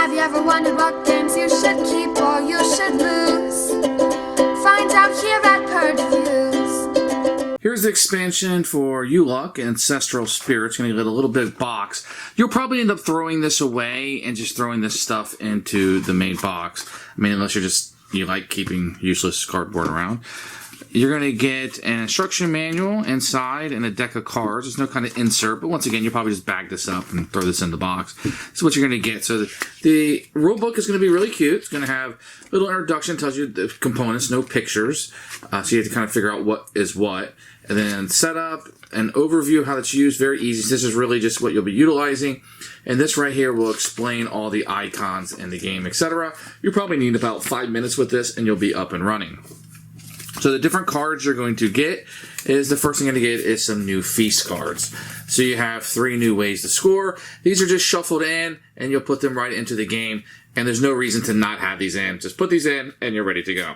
Have you ever wondered what games you should keep or you should lose? Find out here at Purge Reviews. Here's the expansion for Uluk Ancestral Spirits. Going to get a little bit box. You'll probably end up throwing this away and just throwing this stuff into the main box. I mean, unless you like keeping useless cardboard around. You're going to get an instruction manual inside and a deck of cards. There's no kind of insert, but once again, you'll probably just bag this up and throw this in the box. This is what you're going to get. So the rule book is going to be really cute. It's going to have a little introduction, tells you the components, no pictures. So you have to kind of figure out what is what. And then setup, an overview of how it's used, very easy. This is really just what you'll be utilizing. And this right here will explain all the icons in the game, etc. You'll probably need about 5 minutes with this and you'll be up and running. So the different cards you're going to get is, the first thing you're going to get is some new feast cards. So you have 3 new ways to score. These are just shuffled in and you'll put them right into the game. And there's no reason to not have these in. Just put these in and you're ready to go.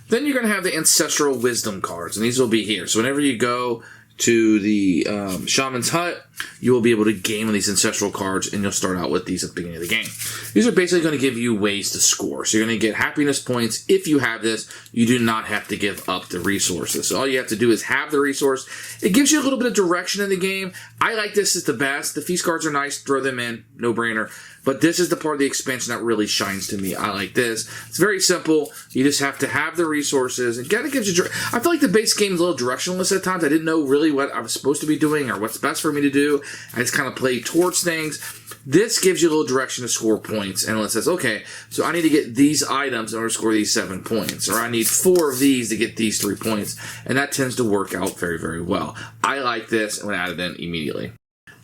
Then you're going to have the Ancestral Wisdom cards, and these will be here. So whenever you go to the Shaman's Hut, you will be able to gain one of these Ancestral cards, and you'll start out with these at the beginning of the game. These are basically going to give you ways to score. So you're going to get happiness points. If you have this, you do not have to give up the resources. So all you have to do is have the resource. It gives you a little bit of direction in the game. I like this as the best. The feast cards are nice. Throw them in. No brainer. But this is the part of the expansion that really shines to me. I like this. It's very simple. You just have to have the resources. And kind of gives you... I feel like the base game is a little directionless at times. I didn't know really what I was supposed to be doing or what's best for me to do. I just kind of played towards things. This gives you a little direction to score points. And it says, okay, so I need to get these items in order to score these 7 points. Or I need 4 of these to get these 3 points. And that tends to work out very, very well. I like this and would add it in immediately.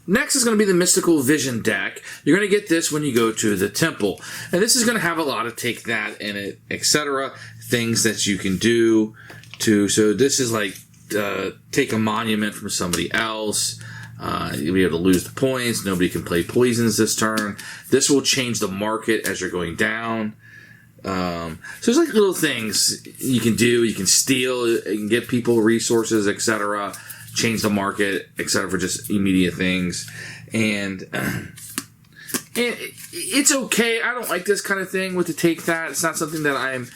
Next is going to be the Mystical Vision deck. You're going to get this when you go to the temple. And this is going to have a lot of take that in it, etc. Things that you can do to... So this is like take a monument from somebody else. You'll be able to lose the points. Nobody can play poisons this turn. This will change the market as you're going down. So there's like little things you can do. You can steal. You can get people resources, etc. Change the market, etc. for just immediate things. And it's okay. I don't like this kind of thing with the take that. It's not something that I'm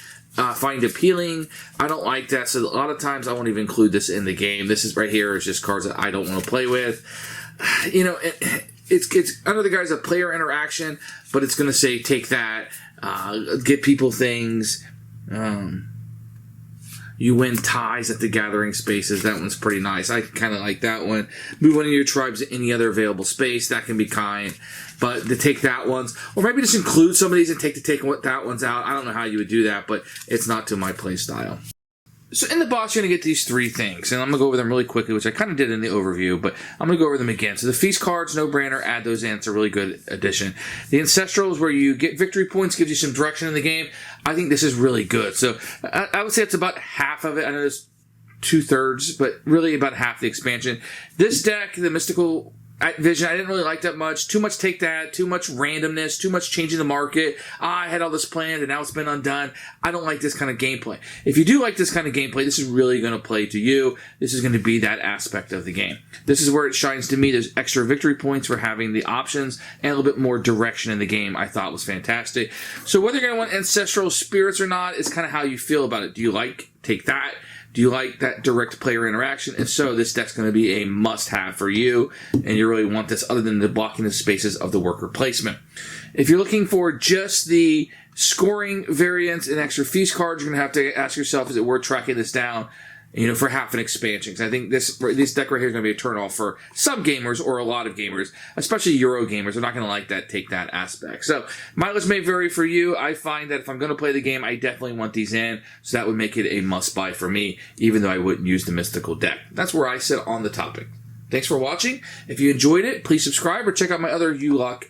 find appealing. I don't like that. So a lot of times I won't even include this in the game. This is right here. It's just cards that I don't want to play with. You know, it's under the guise of player interaction, but it's going to say take that, get people things. You win ties at the gathering spaces. That one's pretty nice. I kind of like that one. Move one of your tribes to any other available space. That can be kind. But to take that ones, or maybe just include some of these and take that ones out. I don't know how you would do that, but it's not to my play style. So in the box, you're going to get these 3 things, and I'm going to go over them really quickly, which I kind of did in the overview, but I'm going to go over them again. So the feast cards, no brainer, add those in. It's a really good addition. The Ancestral is where you get victory points, gives you some direction in the game. I think this is really good. So I would say it's about half of it. I know there's 2/3, but really about half the expansion. This deck, the Mystical Vision, I didn't really like that much. Too much take that, too much randomness, too much changing the market. I had all this planned and now it's been undone. I don't like this kind of gameplay. If you do like this kind of gameplay, this is really going to play to you. This is going to be that aspect of the game. This is where it shines to me. There's extra victory points for having the options and a little bit more direction in the game. I thought was fantastic. So whether you're going to want Ancestral Spirits or not is kind of how you feel about it. Do you like take that? Do you like that direct player interaction? If so, this deck's going to be a must-have for you, and you really want this other than the blocking the spaces of the worker placement. If you're looking for just the scoring variants and extra feast cards, you're going to have to ask yourself, is it worth tracking this down, for half an expansion? Because I think this deck right here is going to be a turn-off for some gamers or a lot of gamers, especially Euro gamers. They're not going to like that take that aspect. So mileage may vary for you. I find that if I'm going to play the game, I definitely want these in. So that would make it a must-buy for me, even though I wouldn't use the Mystical deck. That's where I sit on the topic. Thanks for watching. If you enjoyed it, please subscribe or check out my other Uluk